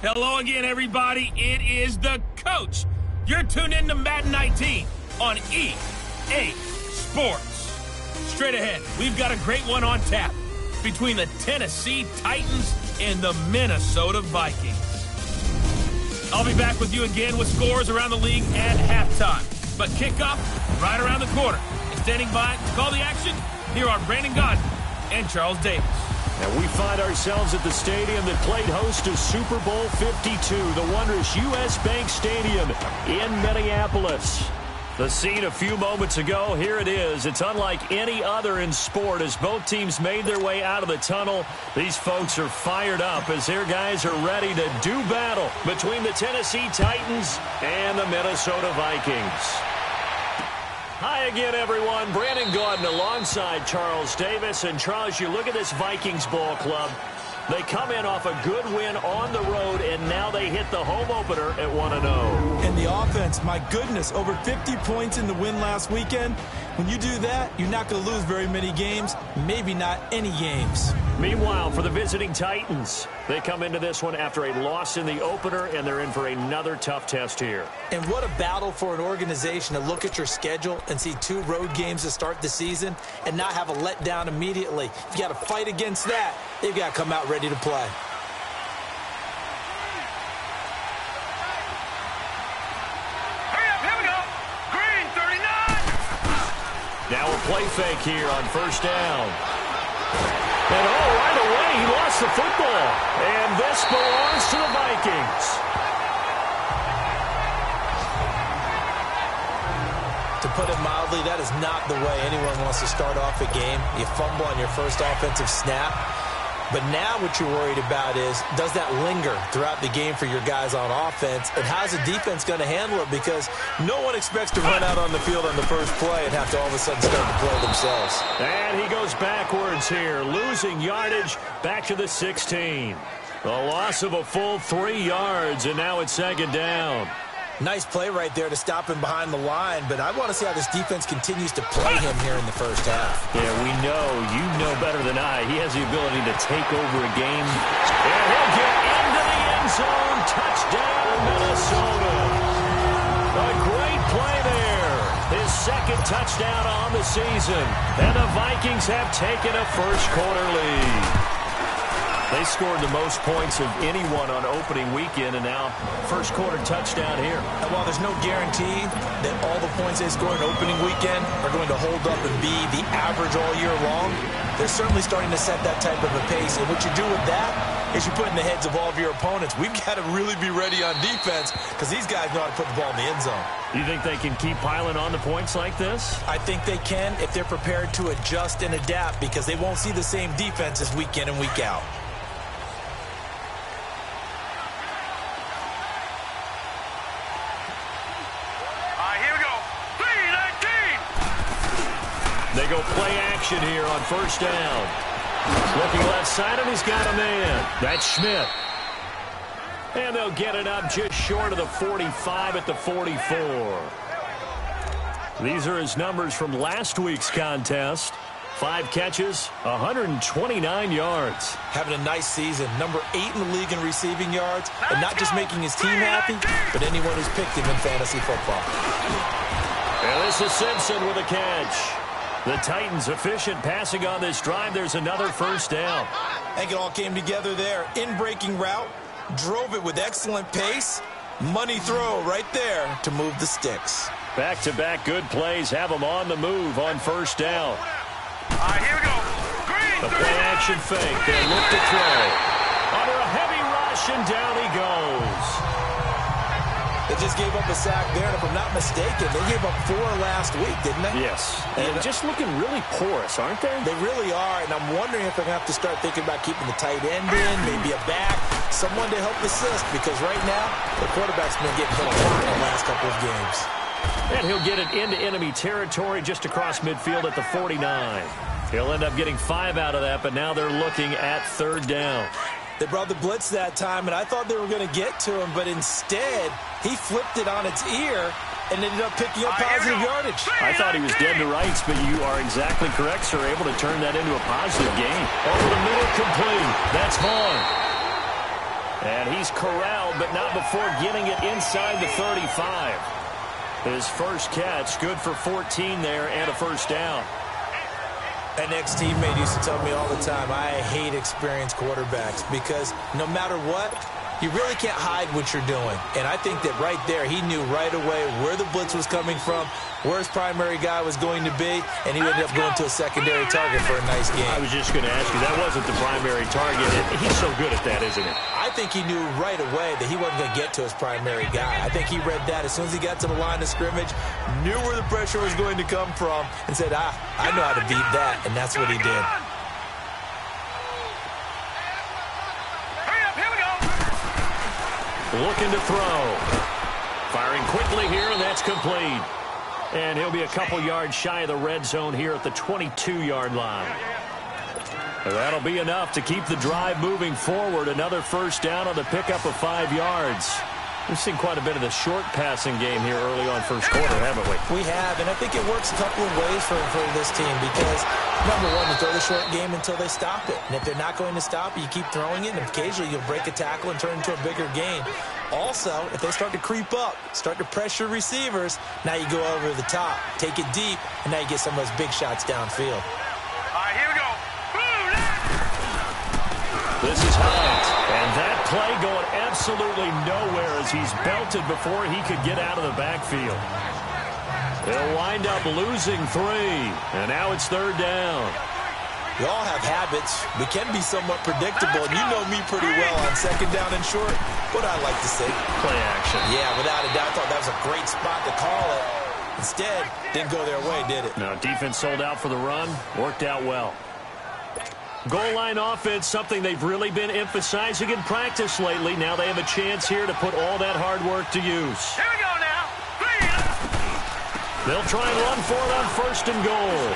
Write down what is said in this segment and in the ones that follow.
Hello again, everybody. It is the coach. You're tuned in to Madden 19 on EA Sports. Straight ahead, we've got a great one on tap between the Tennessee Titans and the Minnesota Vikings. I'll be back with you again with scores around the league at halftime. But kickoff right around the corner. And standing by to call the action, here are Brandon Gaudin and Charles Davis. And we find ourselves at the stadium that played host to Super Bowl 52, the wondrous U.S. Bank Stadium in Minneapolis. The scene a few moments ago, here it is. It's unlike any other in sport as both teams made their way out of the tunnel. These folks are fired up as their guys are ready to do battle between the Tennessee Titans and the Minnesota Vikings. Hi again, everyone. Brandon Gaudin alongside Charles Davis. And, Charles, you look at this Vikings ball club. They come in off a good win on the road, and now they hit the home opener at 1-0. And the offense, my goodness, over 50 points in the win last weekend. When you do that, you're not going to lose very many games, maybe not any games. Meanwhile, for the visiting Titans, they come into this one after a loss in the opener, and they're in for another tough test here. And what a battle for an organization to look at your schedule and see 2 road games to start the season and not have a letdown immediately. You've got to fight against that. They've got to come out ready to play. Now a play fake here on first down. And right away, he lost the football. And this belongs to the Vikings. To put it mildly, that is not the way anyone wants to start off a game. You fumble on your first offensive snap. But now what you're worried about is, does that linger throughout the game for your guys on offense? And how's the defense going to handle it? Because no one expects to run out on the field on the first play and have to all of a sudden start to play themselves. And he goes backwards here, losing yardage back to the 16. A loss of a full 3 yards, and now it's second down. Nice play right there to stop him behind the line, but I want to see how this defense continues to play him here in the first half. Yeah, we know. You know better than I. He has the ability to take over a game. And he'll get into the end zone. Touchdown, Minnesota. A great play there. His second touchdown on the season. And the Vikings have taken a first-quarter lead. They scored the most points of anyone on opening weekend, and now first-quarter touchdown here. And while there's no guarantee that all the points they score in opening weekend are going to hold up and be the average all year long, they're certainly starting to set that type of a pace. And what you do with that is you put in the heads of all of your opponents, we've got to really be ready on defense because these guys know how to put the ball in the end zone. You think they can keep piling on the points like this? I think they can if they're prepared to adjust and adapt because they won't see the same defenses week in and week out. They go play action here on first down. Looking left side, and he's got a man. That's Schmidt. And they'll get it up just short of the 45 at the 44. These are his numbers from last week's contest. 5 catches, 129 yards. Having a nice season. Number 8 in the league in receiving yards. And not just making his team happy, but anyone who's picked him in fantasy football. And this is Simpson with a catch. The Titans efficient passing on this drive. There's another first down. I think it all came together there. In-breaking route. Drove it with excellent pace. Money throw right there to move the sticks. Back-to-back good plays have them on the move on first down. Here we go. Green. The play-action fake. They look to throw. Under a heavy rush, and down he goes. They just gave up a sack there, and if I'm not mistaken, they gave up 4 last week, didn't they? Yes. And just looking really porous, aren't they? They really are, and I'm wondering if they're going to have to start thinking about keeping the tight end in, maybe a back, someone to help assist, because right now, the quarterback's been getting hit a lot in the last couple of games. And he'll get it into enemy territory just across midfield at the 49. He'll end up getting 5 out of that, but now they're looking at third down. They brought the blitz that time, and I thought they were going to get to him, but instead, he flipped it on its ear and ended up picking up positive yardage. I thought he was dead to rights, but you are exactly correct, sir. Able to turn that into a positive gain. Over the middle, complete. That's Vaughn. And he's corralled, but not before getting it inside the 35. His first catch, good for 14 there and a first down. An ex-teammate used to tell me all the time, I hate experienced quarterbacks because no matter what, you really can't hide what you're doing. And I think that right there, he knew right away where the blitz was coming from, where his primary guy was going to be, and he ended up going to a secondary target for a nice game. I was just going to ask you, that wasn't the primary target. He's so good at that, isn't he? I think he knew right away that he wasn't going to get to his primary guy. I think he read that as soon as he got to the line of scrimmage, knew where the pressure was going to come from, and said, I know how to beat that, and that's what he did. Looking to throw. Firing quickly here, and that's complete. And he'll be a couple yards shy of the red zone here at the 22-yard line. That'll be enough to keep the drive moving forward. Another first down on the pickup of 5 yards. We've seen quite a bit of the short passing game here early on first quarter, haven't we? We have, and I think it works a couple of ways for this team because, number one, you throw the short game until they stop it. And if they're not going to stop it, you keep throwing it, and occasionally you'll break a tackle and turn it into a bigger game. Also, if they start to creep up, start to pressure receivers, now you go over the top, take it deep, and now you get some of those big shots downfield. All right, here we go. This is Hunt, and that play going absolutely nowhere as he's belted before he could get out of the backfield. They'll wind up losing 3, and now it's third down. We all have habits. We can be somewhat predictable, and you know me pretty well on second down and short. What I like to say? Play action. Yeah, without a doubt, I thought that was a great spot to call it. Instead, didn't go their way, did it? No, defense sold out for the run. Worked out well. Goal line offense, something they've really been emphasizing in practice lately. Now they have a chance here to put all that hard work to use. Here we go now. They'll try and run for it on first and goal.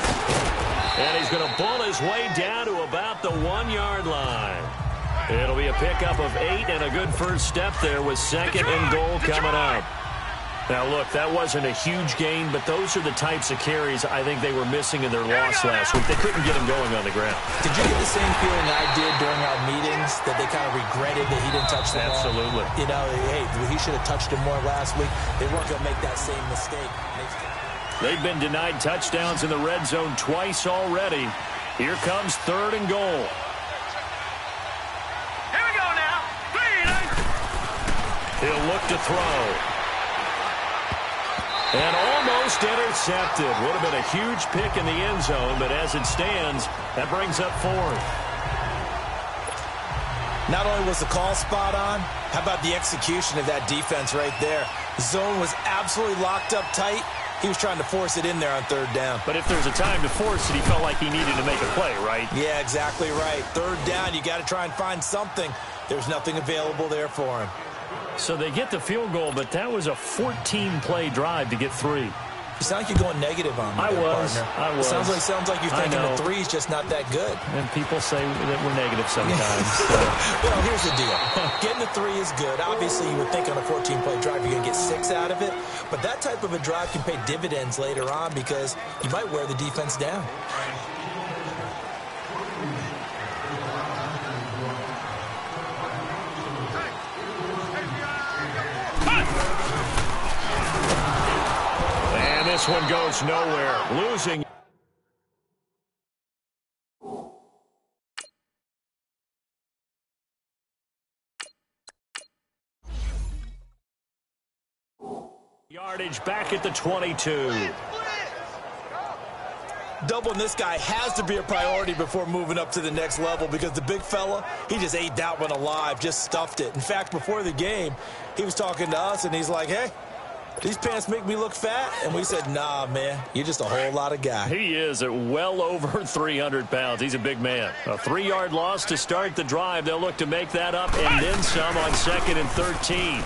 And he's going to bull his way down to about the 1-yard line. It'll be a pickup of 8 and a good first step there with second and goal coming up. Now, look, that wasn't a huge gain, but those are the types of carries I think they were missing in their loss last week. They couldn't get him going on the ground. Did you get the same feeling I did during our meetings, that they kind of regretted that he didn't touch the ball? Absolutely. You know, hey, he should have touched him more last week. They weren't going to make that same mistake. They've been denied touchdowns in the red zone twice already. Here comes third and goal. Here we go now. He'll look to throw. And almost intercepted. Would have been a huge pick in the end zone, but as it stands, that brings up 4th. Not only was the call spot on, how about the execution of that defense right there? The zone was absolutely locked up tight. He was trying to force it in there on third down. But if there's a time to force it, he felt like he needed to make a play, right? Yeah, exactly right. Third down, you got to try and find something. There's nothing available there for him. So they get the field goal, but that was a 14-play drive to get 3. You sound like you're going negative on me, I was. Sounds like you're thinking the 3 is just not that good. And people say that we're negative sometimes. So. Well, here's the deal. Getting the 3 is good. Obviously, you would think on a 14-play drive you're going to get 6 out of it. But that type of a drive can pay dividends later on because you might wear the defense down. This one goes nowhere. Losing. Yardage back at the 22. Doubling this guy has to be a priority before moving up to the next level because the big fella, he just ate that one alive, just stuffed it. In fact, before the game, he was talking to us, and he's like, hey, these pants make me look fat? And we said, nah, man, you're just a whole lot of guy. He is at well over 300 pounds. He's a big man. A 3-yard loss to start the drive. They'll look to make that up and then some on 2nd and 13.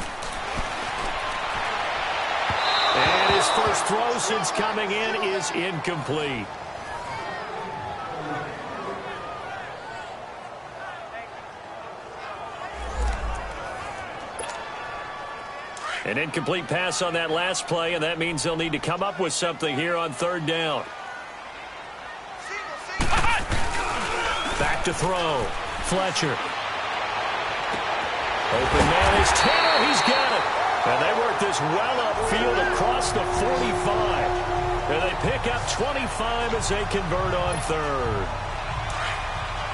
And his first throw since coming in is incomplete. An incomplete pass on that last play, and that means they'll need to come up with something here on third down. Back to throw. Fletcher. Open man is Tanner. He's got it. And they work this well upfield across the 45. And they pick up 25 as they convert on third.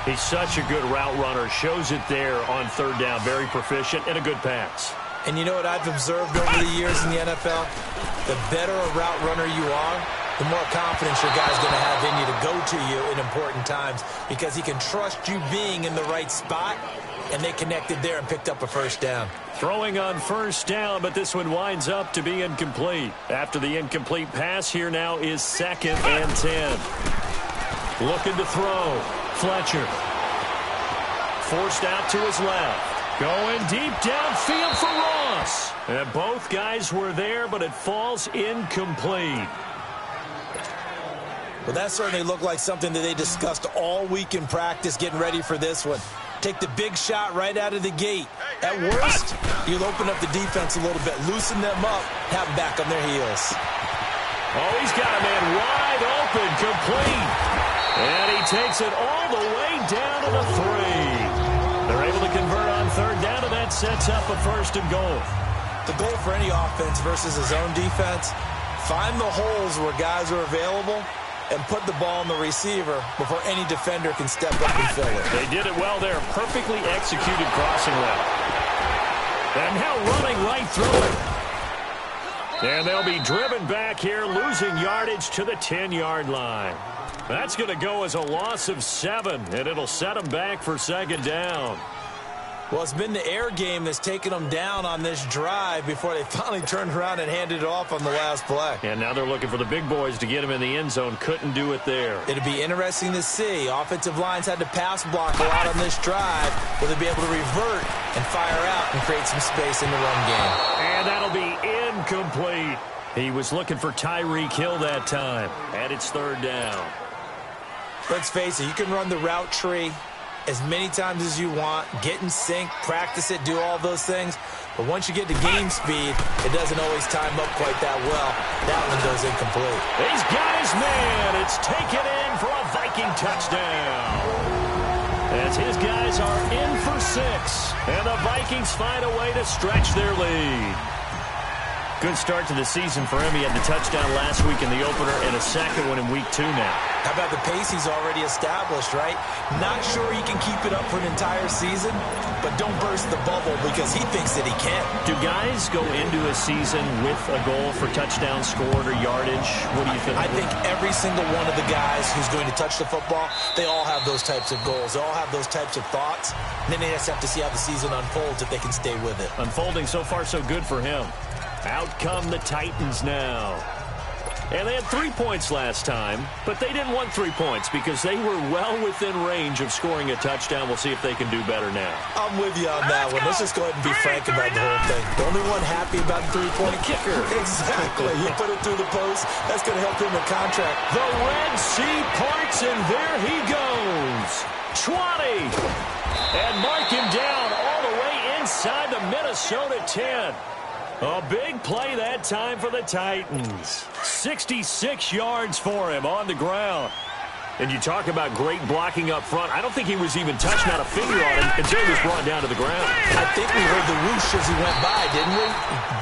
He's such a good route runner. Shows it there on third down. Very proficient and a good pass. And you know what I've observed over the years in the NFL? The better a route runner you are, the more confidence your guy's going to have in you to go to you in important times because he can trust you being in the right spot, and they connected there and picked up a first down. Throwing on first down, but this one winds up to be incomplete. After the incomplete pass, here now is 2nd and 10. Looking to throw. Fletcher. Forced out to his left. Going deep downfield for Ross. And both guys were there, but it falls incomplete. Well, that certainly looked like something that they discussed all week in practice getting ready for this one. Take the big shot right out of the gate. At worst, you'll open up the defense a little bit, loosen them up, have them back on their heels. Oh, he's got a man wide open, complete. And he takes it all the way down to the 3. They're able to convert on third down, and that sets up a 1st and goal. The goal for any offense versus his own defense, find the holes where guys are available and put the ball on the receiver before any defender can step up and fill it. They did it well there. Perfectly executed crossing route. And now running right through it. And they'll be driven back here, losing yardage to the 10-yard line. That's going to go as a loss of 7, and it'll set them back for 2nd down. Well, it's been the air game that's taken them down on this drive before they finally turned around and handed it off on the last play. And now they're looking for the big boys to get him in the end zone. Couldn't do it there. It'll be interesting to see. Offensive lines had to pass block a lot on this drive. Will they be able to revert and fire out and create some space in the run game? And that'll be incomplete. He was looking for Tyreek Hill that time. And it's 3rd down. Let's face it, you can run the route tree as many times as you want, get in sync, practice it, do all those things. But once you get to game speed, it doesn't always time up quite that well. That one goes incomplete. He's got his man. It's taken in for a Viking touchdown. As his guys are in for 6. And the Vikings find a way to stretch their lead. Good start to the season for him. He had the touchdown last week in the opener and a second one in week 2 now. How about the pace he's already established, right? Not sure he can keep it up for an entire season, but don't burst the bubble because he thinks that he can. Do guys go into a season with a goal for touchdown scored or yardage? What do you think? I think every single one of the guys who's going to touch the football, they all have those types of goals. They all have those types of thoughts. And then they just have to see how the season unfolds if they can stay with it. Unfolding so far so good for him. Out come the Titans now. And they had 3 points last time, but they didn't want 3 points because they were well within range of scoring a touchdown. We'll see if they can do better now. I'm with you on that one. Let's just go ahead and be frank about the whole thing. The only one happy about the 3-point kicker. Exactly. You put it through the post. That's going to help him in contract. The Red Sea parts, and there he goes. 20. And mark him down all the way inside the Minnesota 10. A big play that time for the Titans. 66 yards for him on the ground. And you talk about great blocking up front. I don't think he was even touched, not a finger on him, until he was brought down to the ground. I think we heard the whoosh as he went by, didn't we?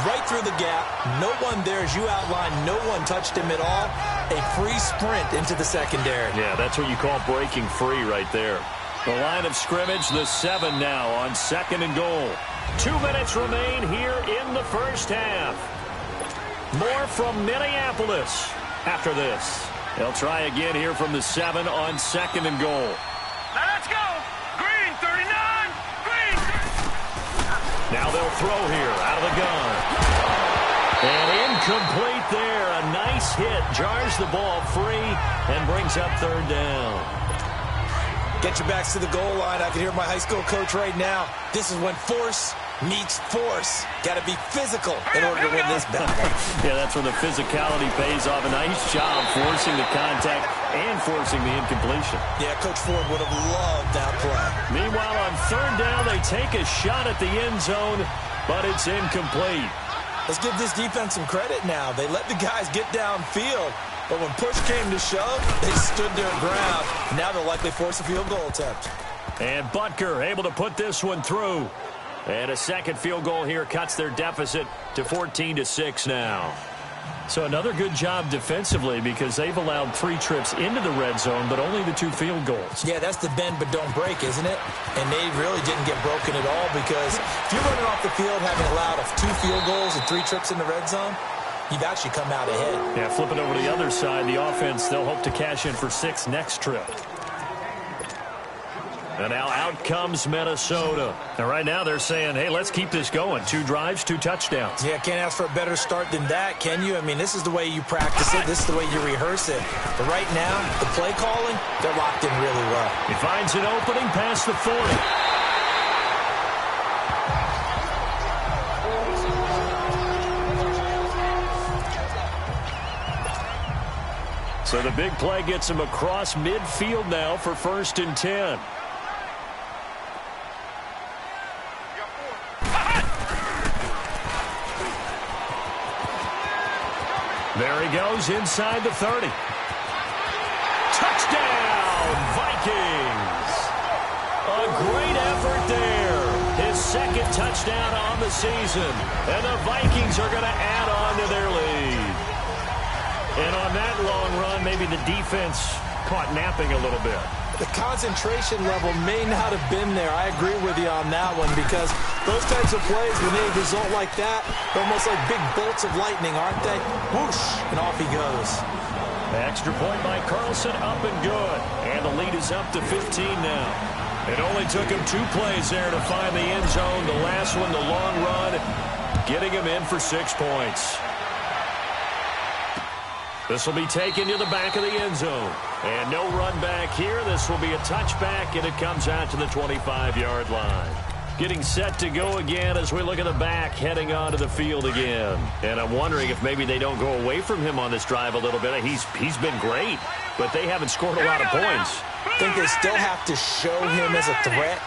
Right through the gap. No one there, as you outlined. No one touched him at all. A free sprint into the secondary. Yeah, that's what you call breaking free right there. The line of scrimmage, the 7 now on 2nd and goal. 2 minutes remain here in the first half. More from Minneapolis after this. They'll try again here from the 7 on 2nd and goal. Now let's go. Green, 39. Green. Now they'll throw here out of the gun. And incomplete there. A nice hit. Jars the ball free and brings up 3rd down. Get your backs to the goal line. I can hear my high school coach right now. This is when force meets force. Got to be physical in order to win this battle. Yeah, that's where the physicality pays off. A nice job forcing the contact and forcing the incompletion. Yeah, Coach Ford would have loved that play. Meanwhile, on 3rd down, they take a shot at the end zone, but it's incomplete. Let's give this defense some credit now. They let the guys get downfield. But when push came to shove, they stood their ground. Now they'll likely force a field goal attempt. And Butker able to put this one through. And a second field goal here cuts their deficit to 14-6 now. So another good job defensively because they've allowed 3 trips into the red zone, but only the 2 field goals. Yeah, that's the bend but don't break, isn't it? And they really didn't get broken at all because if you're running off the field having allowed 2 field goals and 3 trips in the red zone, you've actually come out ahead. Yeah, flip it over to the other side. The offense, they'll hope to cash in for 6 next trip. And now out comes Minnesota. And right now they're saying, hey, let's keep this going. 2 drives, 2 touchdowns. Yeah, can't ask for a better start than that, can you? I mean, this is the way you practice it. This is the way you rehearse it. But right now, the play calling, they're locked in really well. He finds an opening past the 40. So the big play gets him across midfield now for 1st and 10. There he goes inside the 30. Touchdown, Vikings! A great effort there. His 2nd touchdown on the season. And the Vikings are going to add on to their lead. And on that long run, maybe the defense caught napping a little bit. The concentration level may not have been there. I agree with you on that one because those types of plays, when they result like that, they're almost like big bolts of lightning, aren't they? Whoosh, and off he goes. Extra point by Carlson, up and good. And the lead is up to 15 now. It only took him 2 plays there to find the end zone. The last one, the long run, getting him in for 6 points. This will be taken to the back of the end zone. And no run back here. This will be a touchback, and it comes out to the 25-yard line. Getting set to go again as we look at the back, heading onto the field again. And I'm wondering if maybe they don't go away from him on this drive a little bit. He's been great, but they haven't scored a lot of points. I think they still have to show him as a threat.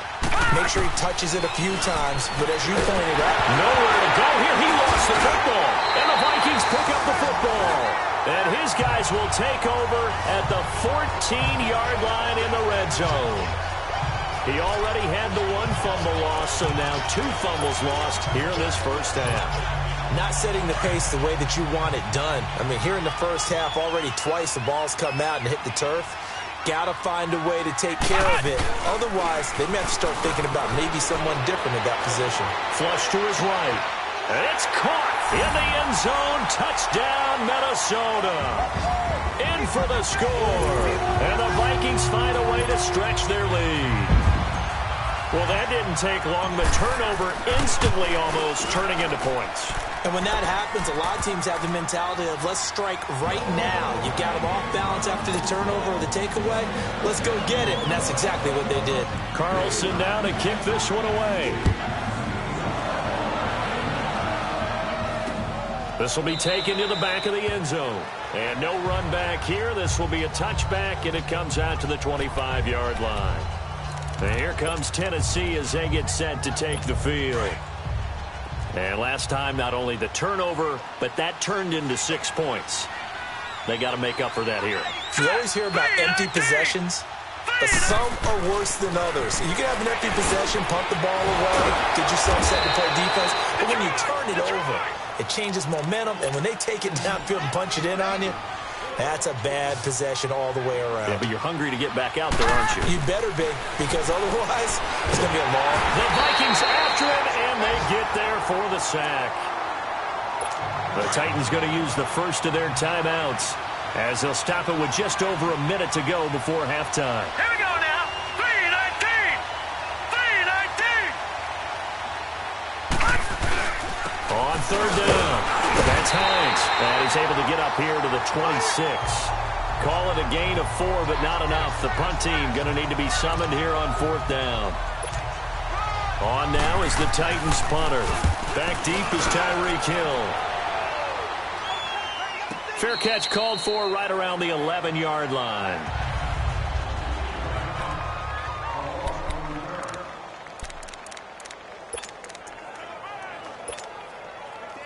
Make sure he touches it a few times. But as you pointed out, nowhere to go here. He lost the football. And the Vikings pick up the football. And his guys will take over at the 14-yard line in the red zone. He already had the 1 fumble loss, so now 2 fumbles lost here in this first half. Not setting the pace the way that you want it done. I mean, here in the first half, already twice the ball's come out and hit the turf. Got to find a way to take care of it. Otherwise, they may have to start thinking about maybe someone different in that position. Flush to his right. And it's caught in the end zone. Touchdown, Minnesota. In for the score. And the Vikings find a way to stretch their lead. Well, that didn't take long. The turnover instantly almost turning into points. And when that happens, a lot of teams have the mentality of let's strike right now. You've got them off balance after the turnover or the takeaway. Let's go get it. And that's exactly what they did. Carlson now to kick this one away. This will be taken to the back of the end zone. And no run back here. This will be a touchback, and it comes out to the 25-yard line. And here comes Tennessee as they get set to take the field. And last time, not only the turnover, but that turned into 6 points. They got to make up for that here. You always hear about empty possessions, but some are worse than others. You can have an empty possession, punt the ball away, get yourself set to play defense, but when you turn it over, it changes momentum, and when they take it downfield and punch it in on you, that's a bad possession all the way around. Yeah, but you're hungry to get back out there, aren't you? You better be, because otherwise it's going to be a long. The Vikings after him, and they get there for the sack. The Titans going to use the first of their timeouts as they'll stop it with just over a minute to go before halftime. Here we go now. 3:19. 3:19. On 3rd down, that's Hines. And he's able to get up here to the 26. Call it a gain of 4, but not enough. The punt team going to need to be summoned here on 4th down. On now is the Titans punter. Back deep is Tyreek Hill. Fair catch called for right around the 11-yard line.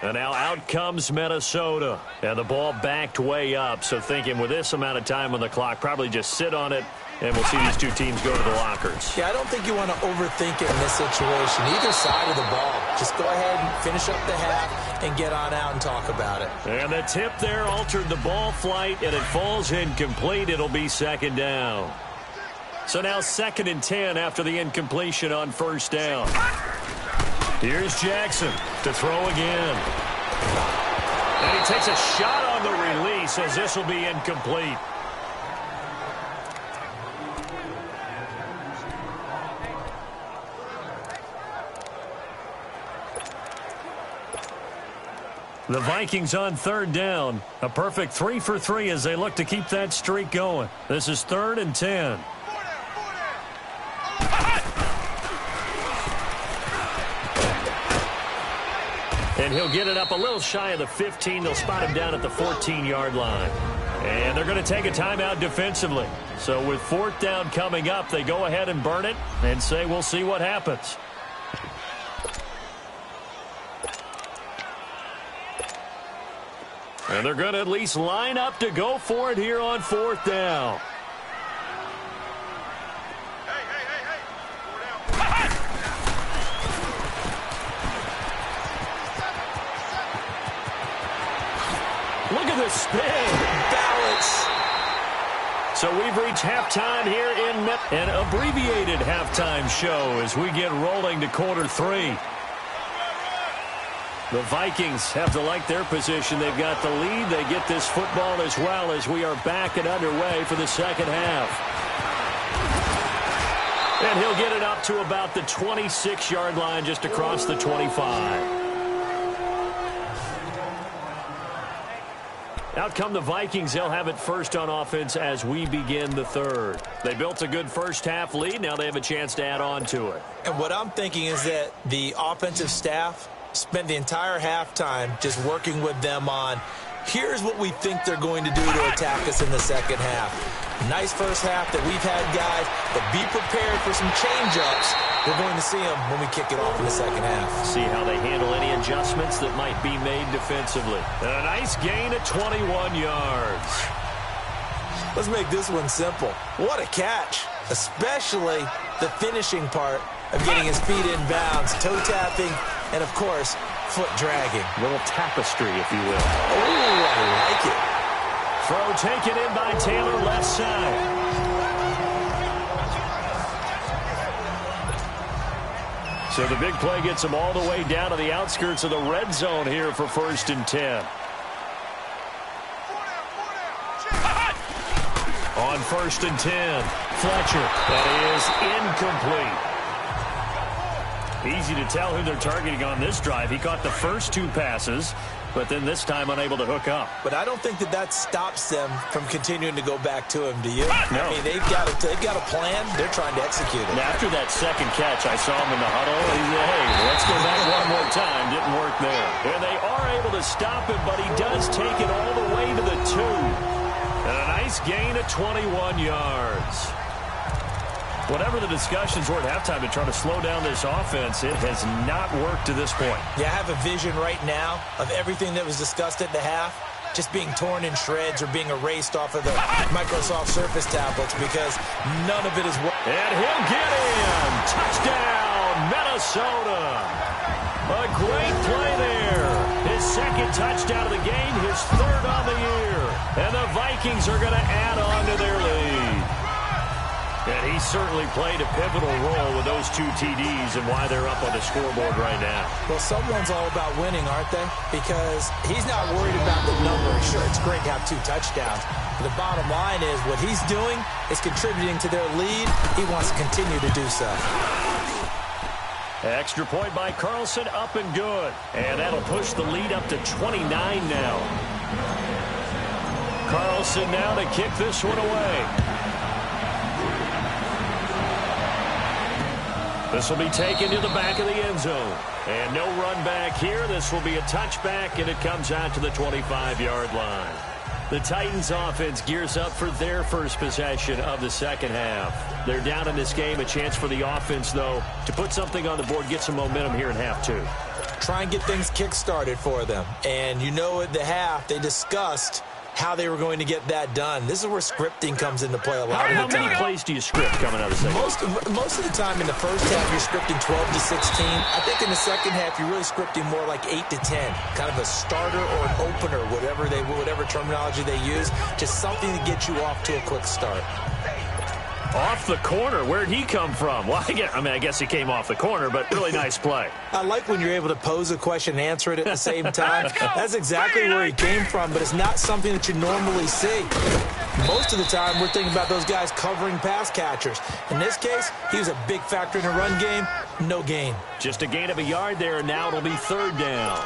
And now out comes Minnesota. And the ball backed way up. So thinking with this amount of time on the clock, probably just sit on it, and we'll see these two teams go to the lockers. Yeah, I don't think you want to overthink it in this situation. Either side of the ball. Just go ahead and finish up the half and get on out and talk about it. And the tip there altered the ball flight, and it falls incomplete. It'll be second down. So now 2nd and 10 after the incompletion on first down. Here's Jackson to throw again. And he takes a shot on the release as this will be incomplete. The Vikings on 3rd down. A perfect 3 for 3 as they look to keep that streak going. This is 3rd and 10. And he'll get it up a little shy of the 15. They'll spot him down at the 14-yard line. And they're going to take a timeout defensively. So with 4th down coming up, they go ahead and burn it and say we'll see what happens. And they're going to at least line up to go for it here on 4th down. Look at this spin. Balance. So we've reached halftime here in an abbreviated halftime show as we get rolling to quarter 3. The Vikings have to like their position. They've got the lead. They get this football as well as we are back and underway for the second half. And he'll get it up to about the 26-yard line just across the 25. Out come the Vikings. They'll have it first on offense as we begin the 3rd. They built a good first half lead. Now they have a chance to add on to it. And what I'm thinking is that the offensive staff spent the entire halftime just working with them on, here's what we think they're going to do to attack us in the second half. Nice first half that we've had, guys, but be prepared for some change-ups. We're going to see them when we kick it off in the second half. See how they handle any adjustments that might be made defensively. And a nice gain at 21 yards. Let's make this one simple. What a catch, especially the finishing part of getting his feet in bounds, toe tapping, and, of course, foot dragging. A little tapestry, if you will. Oh, I like it. Throw taken in by Taylor, left side. So the big play gets them all the way down to the outskirts of the red zone here for 1st and 10. On 1st and 10, Fletcher. That is incomplete. Easy to tell who they're targeting on this drive. He caught the first 2 passes, but then this time unable to hook up. But I don't think that stops them from continuing to go back to him, do you? No. I mean, they've got a plan. They're trying to execute it. And after that second catch, I saw him in the huddle. He said, hey, let's go back one more time. Didn't work there. And they are able to stop him, but he does take it all the way to the 2. And a nice gain of 21 yards. Whatever the discussions were at halftime to try to slow down this offense, it has not worked to this point. Yeah, I have a vision right now of everything that was discussed at the half just being torn in shreds or being erased off of the Microsoft Surface tablets because none of it is working. And he'll get in. Touchdown, Minnesota. A great play there. His 2nd touchdown of the game, his 3rd on the year. And the Vikings are going to add on to their lead. And he certainly played a pivotal role with those 2 TDs and why they're up on the scoreboard right now. Well, someone's all about winning, aren't they? Because he's not worried about the number. Sure, it's great to have 2 touchdowns. But the bottom line is what he's doing is contributing to their lead. He wants to continue to do so. Extra point by Carlson, up and good. And that'll push the lead up to 29 now. Carlson now to kick this one away. This will be taken to the back of the end zone. And no run back here. This will be a touchback, and it comes out to the 25-yard line. The Titans offense gears up for their first possession of the second half. They're down in this game. A chance for the offense, though, to put something on the board, get some momentum here in half 2. try and get things kick-started for them. And you know at the half, they discussed how they were going to get that done. This is where scripting comes into play a lot of the time. How many plays do you script coming out of the second? Most of the time in the first half, you're scripting 12 to 16. I think in the second half, you're really scripting more like 8 to 10. Kind of a starter or an opener, whatever terminology they use. Just something to get you off to a quick start. Off the corner. Where'd he come from? Well, I guess he came off the corner, but really nice play. I like when you're able to pose a question and answer it at the same time. That's exactly where he came from, but it's not something that you normally see. Most of the time, we're thinking about those guys covering pass catchers. In this case, he was a big factor in the run game. No gain. Just a gain of a yard there, and now it'll be third down.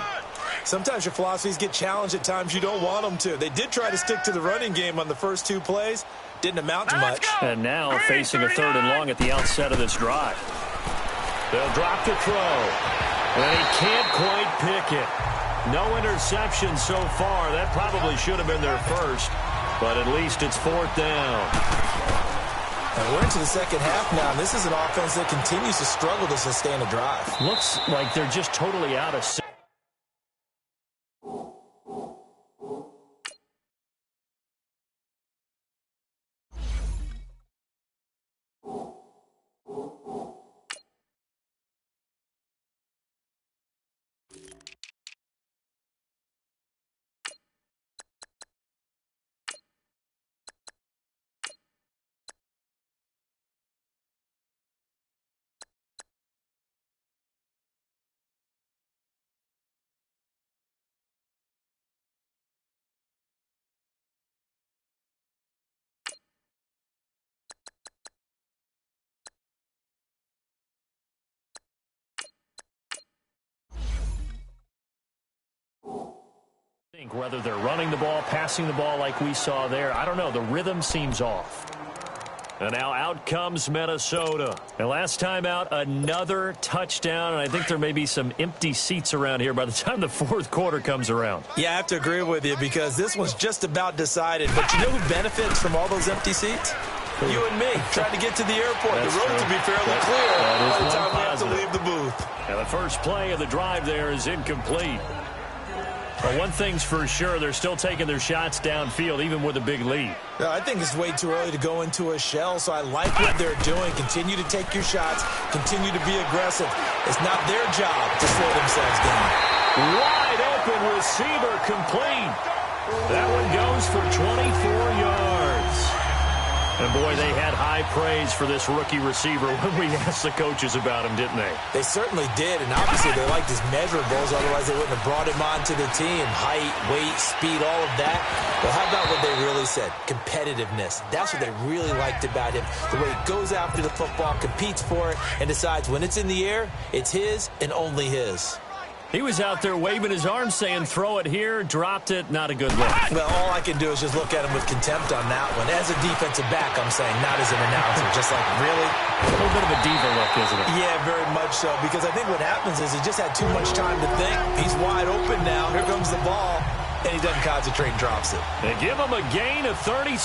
Sometimes your philosophies get challenged at times you don't want them to. They did try to stick to the running game on the first 2 plays. Didn't amount to much. And now facing a third and long at the outset of this drive. They'll drop the throw. And he can't quite pick it. No interception so far. That probably should have been their first. But at least it's fourth down. And we're into the second half now. This is an offense that continues to struggle to sustain a drive. Looks like they're just totally out of sync. Whether they're running the ball, passing the ball like we saw there, I don't know. The rhythm seems off. And now out comes Minnesota. And last time out, another touchdown. And I think there may be some empty seats around here by the time the fourth quarter comes around. Yeah, I have to agree with you because this one's just about decided. But you know who benefits from all those empty seats? You and me, trying to get to the airport. That's the road true. to be fairly clear by the time we have to leave the booth. And the first play of the drive there is incomplete. But one thing's for sure, they're still taking their shots downfield, even with a big lead. I think it's way too early to go into a shell, so I like what they're doing. Continue to take your shots. Continue to be aggressive. It's not their job to slow themselves down. Wide open receiver complete. That one goes for 24 yards. And, boy, they had high praise for this rookie receiver when we asked the coaches about him, didn't they? They certainly ded, and obviously they liked his measurables. Otherwise, they wouldn't have brought him onto the team. Height, weight, speed, all of that. Well, how about what they really said? Competitiveness. That's what they really liked about him. The way he goes after the football, competes for it, and decides when it's in the air, it's his and only his. He was out there waving his arms saying, throw it here, dropped it, not a good look. Well, all I can do is just look at him with contempt on that one. As a defensive back, I'm saying, not as an announcer. Just like, really? A little bit of a diva look, isn't it? Yeah, very much so. Because I think what happens is he just had too much time to think. He's wide open now. Here comes the ball. And he doesn't concentrate and drops it. They give him a gain of 37.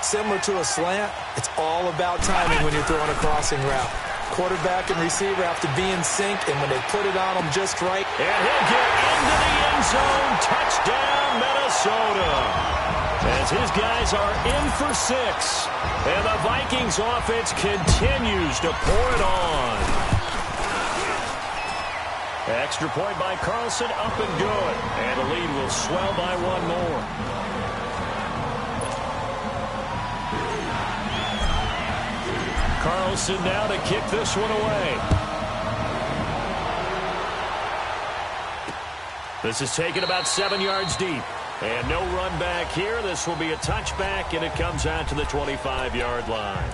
Similar to a slant, it's all about timing when you're throwing a crossing route. Quarterback and receiver have to be in sync, and when they put it on them just right. And he'll get into the end zone. Touchdown, Minnesota. As his guys are in for 6. And the Vikings offense continues to pour it on. Extra point by Carlson, up and good. And the lead will swell by one more. Carlson now to kick this one away. This is taken about 7 yards deep. And no run back here. This will be a touchback, and it comes out to the 25-yard line.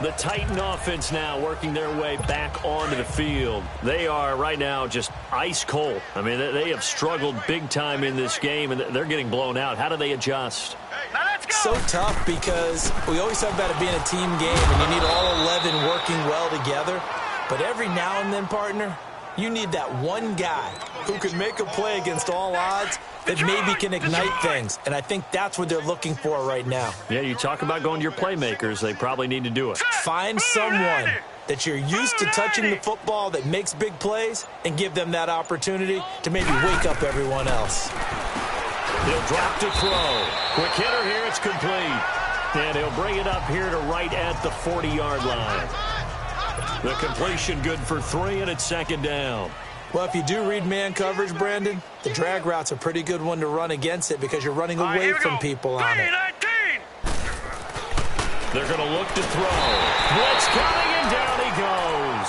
The Titan offense now working their way back onto the field. They are right now just ice cold. I mean, they have struggled big time in this game, and they're getting blown out. How do they adjust? So tough because we always talk about it being a team game, and you need all 11 working well together. But every now and then, partner, you need that one guy who can make a play against all odds that maybe can ignite things. And I think that's what they're looking for right now. Yeah, you talk about going to your playmakers. They probably need to do it. Find someone that you're used to touching the football that makes big plays and give them that opportunity to maybe wake up everyone else. He'll drop to throw. Quick hitter here. It's complete. And he'll bring it up here to right at the 40-yard line. The completion good for 3, and it's second down. Well, if you do read man coverage, Brandon, the drag route's a pretty good one to run against it because you're running away from people on it. They're going to look to throw. Blitz coming, and down he goes.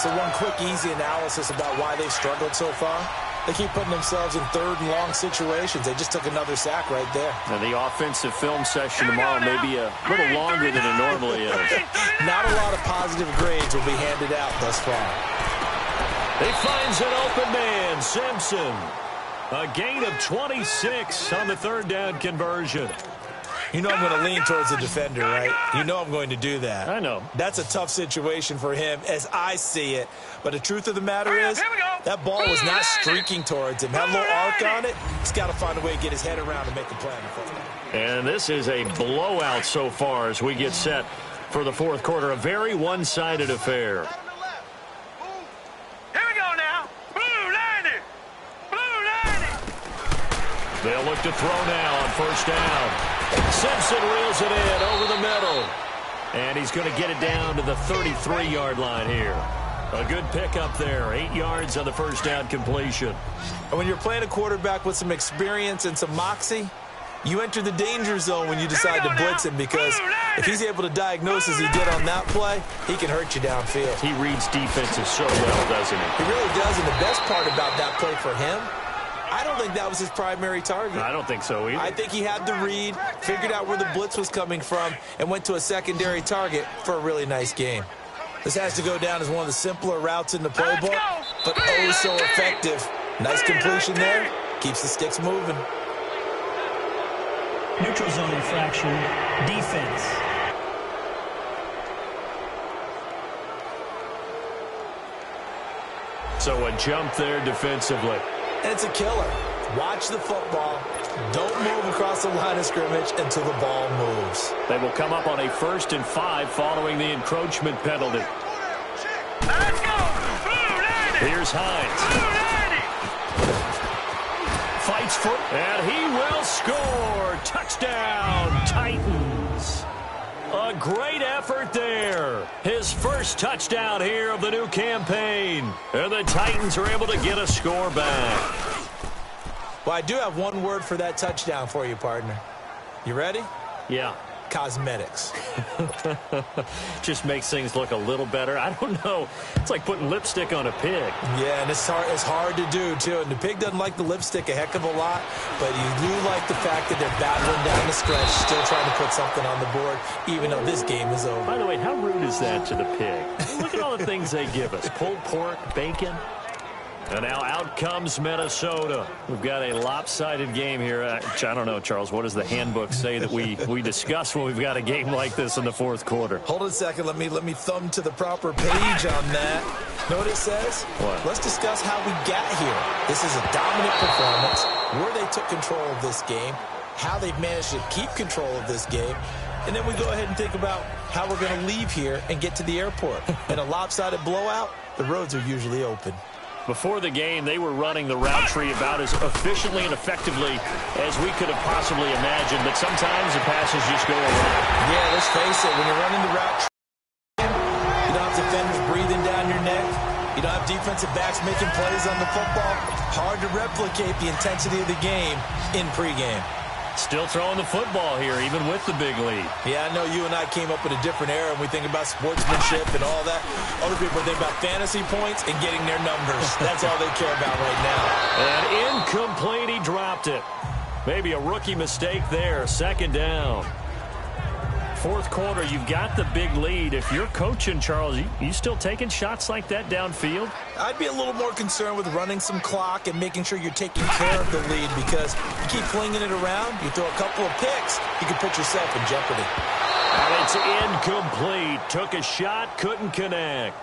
So one quick, easy analysis about why they've struggled so far. They keep putting themselves in third and long situations. They just took another sack right there. And the offensive film session tomorrow may be a little longer than it normally is. Not a lot of positive grades will be handed out thus far. He finds an open man, Simpson. A gain of 26 on the third down conversion. You know I'm going to lean towards the defender, right? You know I'm going to do that. I know. That's a tough situation for him as I see it. But the truth of the matter is, that ball was not streaking towards him. Had a little arc on it. He's got to find a way to get his head around and make a play on the football. And this is a blowout so far as we get set for the fourth quarter. A very one-sided affair. Here we go now. Blue 90. Blue 90. They'll look to throw now on first down. Simpson reels it in over the middle. And he's going to get it down to the 33-yard line here. A good pickup there. 8 yards on the first down completion. And when you're playing a quarterback with some experience and some moxie, you enter the danger zone when you decide to blitz him because if he's able to diagnose as he did on that play, he can hurt you downfield. He reads defenses so well, doesn't he? He really does, and the best part about that play for him, I don't think that was his primary target. I don't think so either. I think he had the read, figured out where the blitz was coming from, and went to a secondary target for a really nice game. This has to go down as one of the simpler routes in the playbook, but oh so effective. Nice completion there. Keeps the sticks moving. Neutral zone infraction, defense. So a jump there defensively. And it's a killer. Watch the football. Don't move across the line of scrimmage until the ball moves. They will come up on a 1st and 5 following the encroachment penalty. Let's go. Blue 90. Here's Hines. Blue 90. Fights for, and he will score. Touchdown, Titans. A great effort there. His first touchdown here of the new campaign. And the Titans are able to get a score back. Well, I do have one word for that touchdown for you, partner. You ready? Yeah. Cosmetics. Just makes things look a little better. I don't know. It's like putting lipstick on a pig. Yeah, and it's hard to do, too. And the pig doesn't like the lipstick a heck of a lot, but you do like the fact that they're battling down the stretch, still trying to put something on the board, even though this game is over. By the way, how rude is that to the pig? Look at all the things they give us. Pulled pork, bacon. And now out comes Minnesota. We've got a lopsided game here. I don't know, Charles, what does the handbook say that we discuss when we've got a game like this in the fourth quarter? Hold on a second. Let me thumb to the proper page on that. Know what it says? What? Let's discuss how we got here. This is a dominant performance, where they took control of this game, how they've managed to keep control of this game, and then we go ahead and think about how we're going to leave here and get to the airport. In a lopsided blowout, the roads are usually open. Before the game, they were running the route tree about as efficiently and effectively as we could have possibly imagined, but sometimes the passes just go away. Yeah, let's face it, when you're running the route tree, you don't have defenders breathing down your neck. You don't have defensive backs making plays on the football. Hard to replicate the intensity of the game in pregame. Still throwing the football here, even with the big lead. Yeah, I know you and I came up with a different era, and we think about sportsmanship and all that. Other people think about fantasy points and getting their numbers. That's all they care about right now. And incomplete, he dropped it. Maybe a rookie mistake there, second down. Fourth quarter, you've got the big lead. If you're coaching, Charles, you still taking shots like that downfield? I'd be a little more concerned with running some clock and making sure you're taking care of the lead, because you keep flinging it around, you throw a couple of picks, you can put yourself in jeopardy. And it's incomplete. Took a shot, couldn't connect.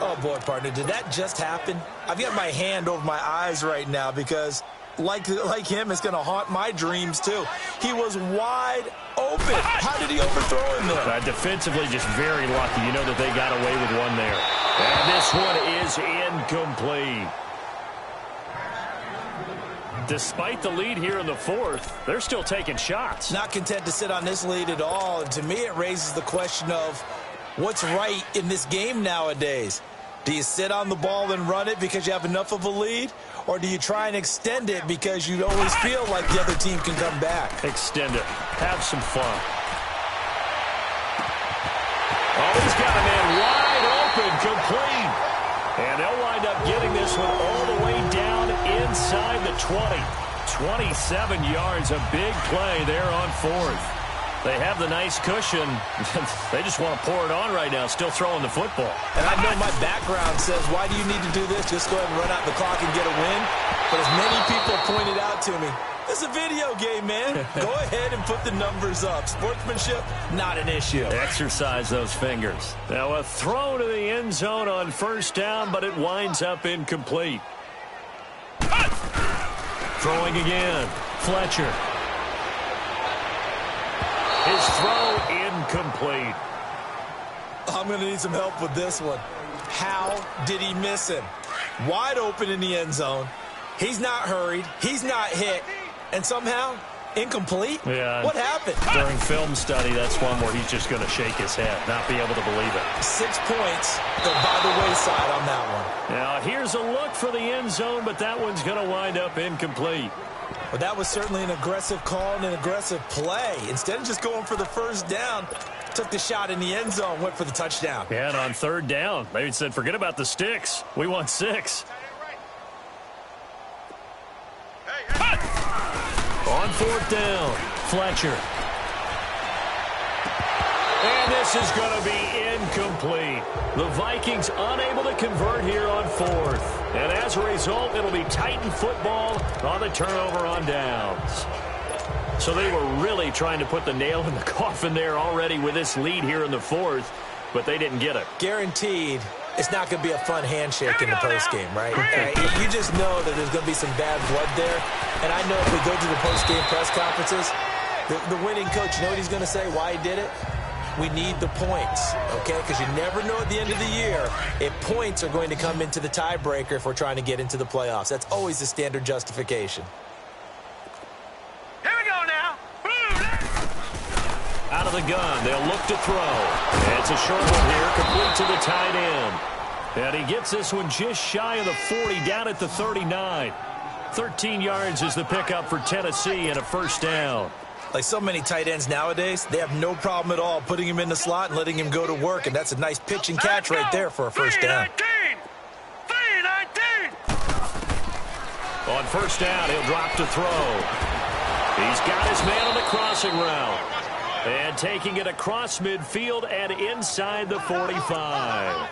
Oh, boy, partner, did that just happen? I've got my hand over my eyes right now because like him, is going to haunt my dreams, too. He was wide open. How did he overthrow him there? Defensively, just very lucky. You know that they got away with one there. And this one is incomplete. Despite the lead here in the fourth, they're still taking shots. Not content to sit on this lead at all. And to me, it raises the question of what's right in this game nowadays. Do you sit on the ball and run it because you have enough of a lead? Or do you try and extend it because you always feel like the other team can come back? Extend it. Have some fun. Oh, he's got a man wide open, complete. And they'll wind up getting this one all the way down inside the 20. 27 yards, a big play there on fourth. They have the nice cushion. They just want to pour it on right now, still throwing the football. And I know my background says, why do you need to do this? Just go ahead and run out the clock and get a win. But as many people pointed out to me, this is a video game, man. Go ahead and put the numbers up. Sportsmanship, not an issue. Exercise those fingers. Now a throw to the end zone on first down, but it winds up incomplete. Throwing again. Fletcher. His throw incomplete. I'm going to need some help with this one. How did he miss him? Wide open in the end zone. He's not hurried. He's not hit. And somehow, incomplete? Yeah. What happened? During film study, that's one where he's just going to shake his head, not be able to believe it. 6 points go by the wayside on that one. Now, here's a look for the end zone, but that one's going to wind up incomplete. Well, that was certainly an aggressive call and an aggressive play. Instead of just going for the first down, took the shot in the end zone, went for the touchdown. Yeah, and on third down, they said, forget about the sticks. We want 6. On fourth down, Fletcher. And this is going to be incomplete. The Vikings unable to convert here on fourth. And as a result, it'll be Titan football on the turnover on downs. So they were really trying to put the nail in the coffin there already with this lead here in the fourth, but they didn't get it. Guaranteed. It's not going to be a fun handshake in the postgame, right? You just know that there's going to be some bad blood there. And I know if we go to the postgame press conferences, the winning coach, you know what he's going to say, why he did it? We need the points, okay? Because you never know at the end of the year if points are going to come into the tiebreaker if we're trying to get into the playoffs. That's always the standard justification. Here we go now. Out of the gun, they'll look to throw. And it's a short one here, complete to the tight end. And he gets this one just shy of the 40, down at the 39. 13 yards is the pickup for Tennessee and a first down. Like so many tight ends nowadays, they have no problem at all putting him in the slot and letting him go to work, and that's a nice pitch and catch right there for a first down. 3-19. On first down, he'll drop to throw. He's got his man on the crossing route. And taking it across midfield and inside the 45.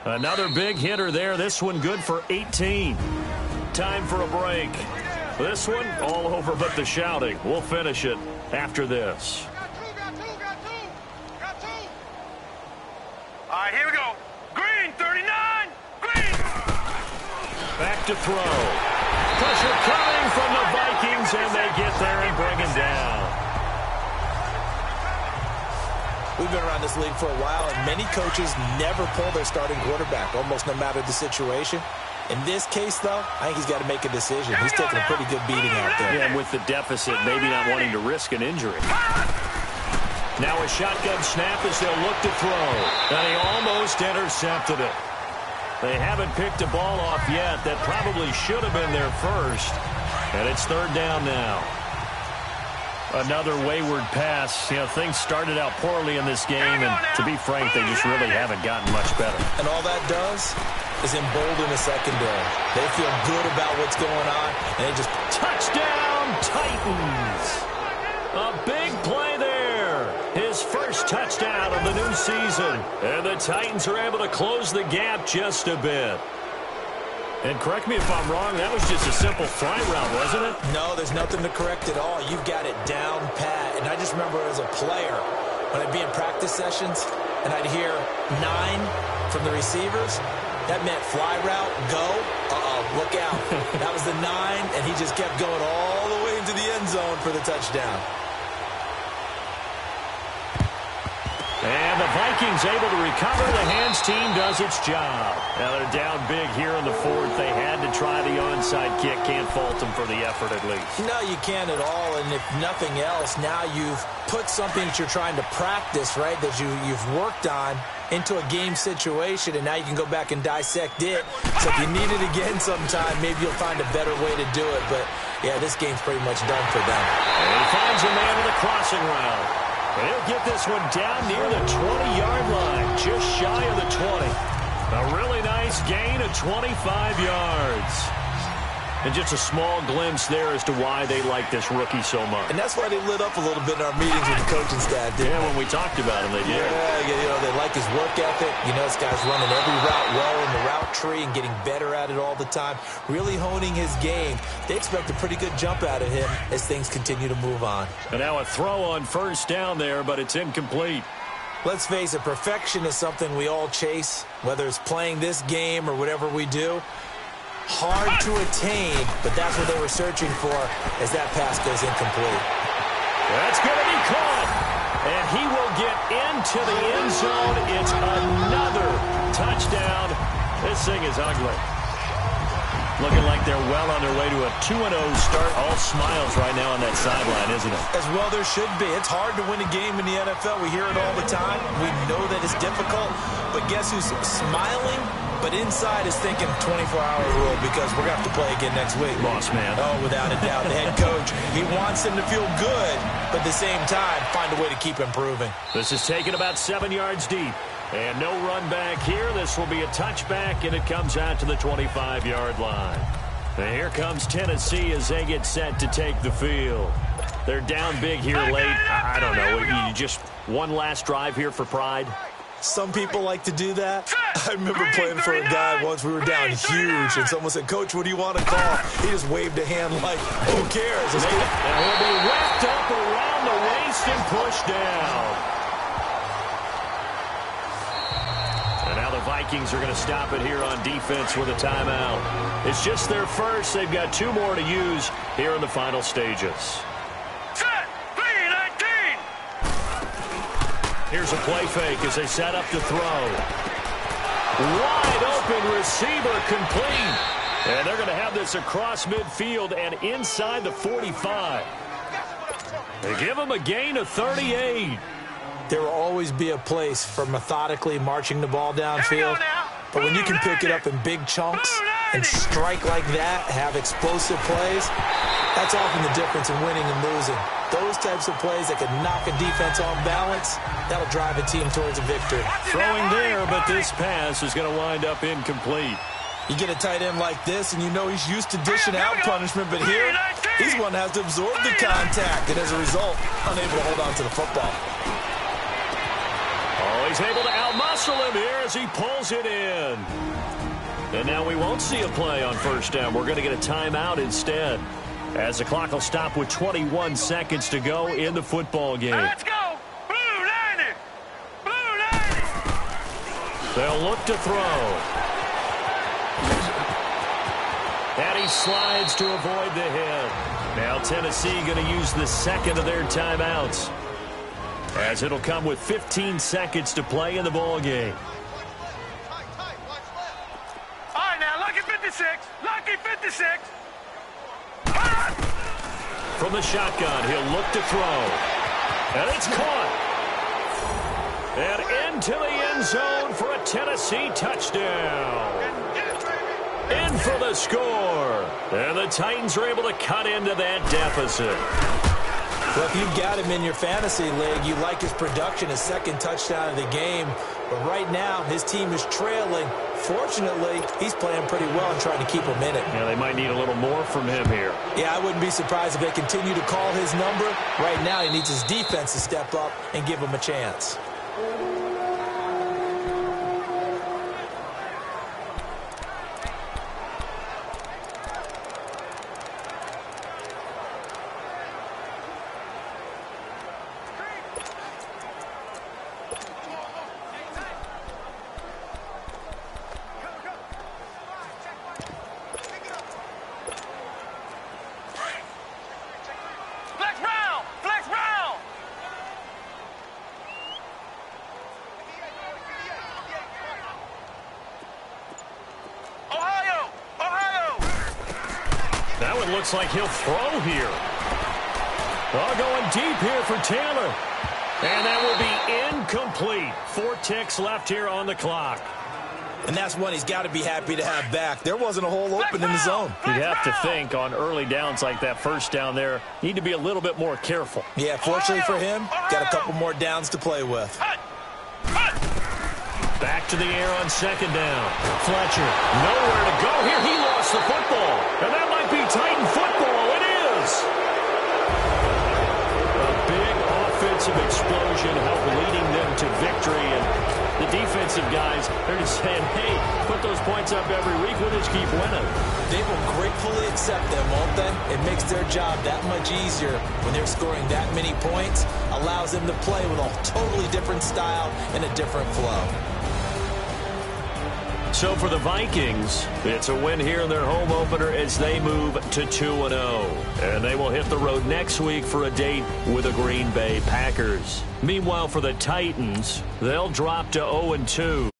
Another big hitter there. This one good for 18. Time for a break. This one all over but the shouting. We'll finish it after this. All right, here we go. Green, 39. Green. Back to throw. Pressure coming from the Vikings, and they get there and bring him down. We've been around this league for a while, and many coaches never pull their starting quarterback, almost no matter the situation. In this case, though, I think he's got to make a decision. He's taking a pretty good beating out there. Yeah, and with the deficit, maybe not wanting to risk an injury. Now a shotgun snap as they'll look to throw. And he almost intercepted it. They haven't picked a ball off yet. That probably should have been their first. And it's third down now. Another wayward pass. You know, things started out poorly in this game, and to be frank, they just really haven't gotten much better. And all that does is embolden the secondary. They feel good about what's going on, and they just... Touchdown, Titans! A big play there. His first touchdown of the new season. And the Titans are able to close the gap just a bit. And correct me if I'm wrong, that was just a simple fly route, wasn't it? No, there's nothing to correct at all. You've got it down pat. And I just remember as a player, when I'd be in practice sessions, and I'd hear 9 from the receivers, that meant fly route, go. Uh-oh, look out. That was the 9, and and he just kept going all the way into the end zone for the touchdown. And the Vikings able to recover. The hands team does its job. Now they're down big here in the fourth. They had to try the onside kick. Can't fault them for the effort at least. No, you can't at all. And if nothing else, now you've put something that you're trying to practice, right, that you've worked on into a game situation, and now you can go back and dissect it. So if you need it again sometime, maybe you'll find a better way to do it. But, yeah, this game's pretty much done for them. And he finds a man with a crossing route. And he'll get this one down near the 20-yard line, just shy of the 20. A really nice gain of 25 yards. And just a small glimpse there as to why they like this rookie so much. And that's why they lit up a little bit in our meetings with the coaching staff, didn't when we talked about him, they did. Yeah, they like his work ethic. This guy's running every route well in the route tree and getting better at it all the time, really honing his game. They expect a pretty good jump out of him as things continue to move on. And now a throw on first down there, but it's incomplete. Let's face it, perfection is something we all chase, whether it's playing this game or whatever we do. Hard to attain, but that's what they were searching for as that pass goes incomplete. That's going to be caught, and he will get into the end zone. It's another touchdown. This thing is ugly. Looking like they're well on their way to a 2-0 start. All smiles right now on that sideline, isn't it? As well there should be. It's hard to win a game in the NFL. We hear it all the time. We know that it's difficult. But guess who's smiling? But inside is thinking 24-hour rule because we're going to have to play again next week. Boss man. Oh, without a doubt. The head coach, he wants them to feel good, but at the same time, find a way to keep improving. This is taken about 7 yards deep. And no run back here. This will be a touchback, and it comes out to the 25-yard line. And here comes Tennessee as they get set to take the field. They're down big here late. I don't know. You just one last drive here for pride? Some people like to do that. I remember playing for a guy once. We were down huge, and someone said, "Coach, what do you want to call?" He just waved a hand like, who cares? And he'll be wrapped up around the waist and pushed down. And now the Vikings are going to stop it here on defense with a timeout. It's just their first. They've got 2 more to use here in the final stages. Set, 3-19. Here's a play fake as they set up to throw. Wide open receiver complete. And they're going to have this across midfield and inside the 45. They give them a gain of 38. There will always be a place for methodically marching the ball downfield. But when you can pick it up in big chunks and strike like that, have explosive plays, that's often the difference in winning and losing. Those types of plays that can knock a defense off balance, that'll drive a team towards a victory. Throwing there, but this pass is going to wind up incomplete. You get a tight end like this, and you know he's used to dishing out punishment, but here, he's one that has to absorb the contact, and as a result, unable to hold on to the football. Oh, he's able to outmuscle him here as he pulls it in. And now we won't see a play on first down. We're going to get a timeout instead, as the clock will stop with 21 seconds to go in the football game. Let's go. Blue 90. Blue 90. They'll look to throw. And he slides to avoid the hit. Now Tennessee going to use the second of their timeouts, as it'll come with 15 seconds to play in the ball game. All right, now, lucky 56. Lucky 56. From the shotgun, he'll look to throw. And it's caught. And into the end zone for a Tennessee touchdown. In for the score. And the Titans are able to cut into that deficit. Well, if you've got him in your fantasy league, you like his production, his second touchdown of the game. But right now, his team is trailing. Fortunately, he's playing pretty well and trying to keep him in it. Yeah, they might need a little more from him here. Yeah, I wouldn't be surprised if they continue to call his number. Right now, he needs his defense to step up and give him a chance. That one looks like he'll throw here. Oh, going deep here for Taylor. And that will be incomplete. 4 ticks left here on the clock. And that's one he's got to be happy to have back. There wasn't a hole open in the zone. You'd have to think on early downs like that first down there, need to be a little bit more careful. Yeah, fortunately for him, got a couple more downs to play with. Back to the air on second down. Fletcher, nowhere to go here. He lost the football. And that might be Titan football. It is. A big offensive explosion helped leading them to victory. And the defensive guys, they're just saying, hey, put those points up every week. We'll just keep winning. They will gratefully accept them, won't they? It makes their job that much easier when they're scoring that many points. Allows them to play with a totally different style and a different flow. So for the Vikings, it's a win here in their home opener as they move to 2-0. And they will hit the road next week for a date with the Green Bay Packers. Meanwhile, for the Titans, they'll drop to 0-2.